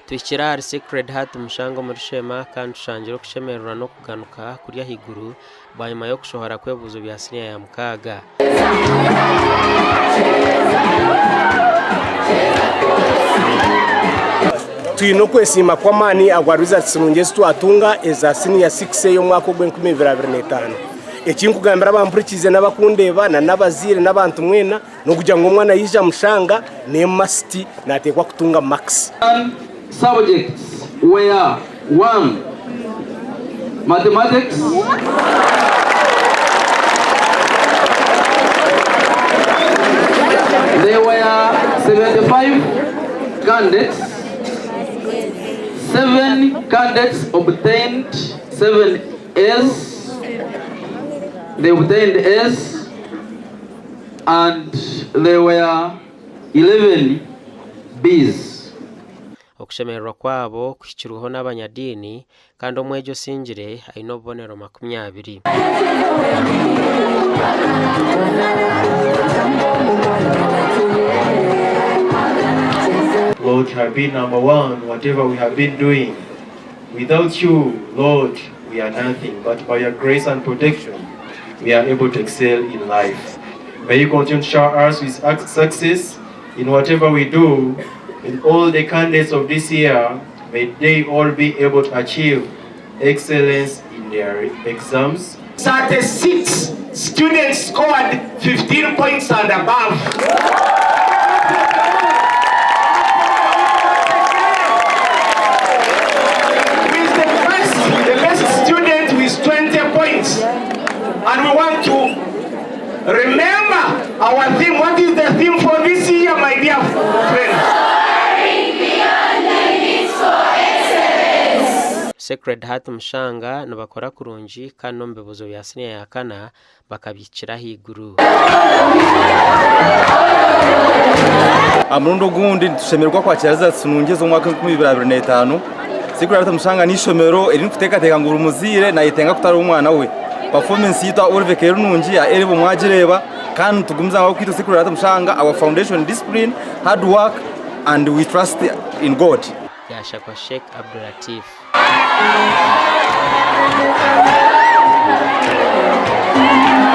Twikira Secret Heart Mushanga muri Sheema kandi tushangira kushemerura no kuganuka kuri Ahindugire banyuma yo kushohora kwebuzo bya siniya ya mukaga. Twino kwesima kwa mani agwaruza tsimungezi twatunga eza siniya 6 yo mwaka gwe 2025. Ekinkugambira abampurikize n'abakundeba na nabazire n'abantu mwena no kugira ngo umwana yija mushanga ne masti natekwa kutunga max. Subjects were 1 mathematics, 75 candidates. 7 candidates obtained 7 A's. They obtained A's, and there were 11 B's. Okushemererwa kwabo kushyikiruho n'abanyadini kandi omwejo singire ayino bonero 20. Lord, you have been number one, whatever we have been doing. Without you, Lord, we are nothing, but by your grace and protection, we are able to excel in life. May you continue to shower us with success in whatever we do. In all the candidates of this year, may they all be able to achieve excellence in their exams. 36 students scored 15 points and above. The best student with 20 points. And we want to remember our theme. What is the theme for this year, my dear friends? Secret Heart Mushanga nabakora kurunji kandi mbebuzo bya siniya ya kana bakabyicira Ahindugire. Amurundo gundi tushemerwa kwakiraza tsunungezo mwaka 2025. Secret Heart Mushanga ni shomero eri kutekateka nguru muzire na itenga kutari umwana we. Performance yita Olveke rununji ya eri bomwagireba kandi tugumza ngo kwita Secret Heart Mushanga our foundation discipline, hard work, and we trust in God. Yaashaba Sheikh Abdulatif.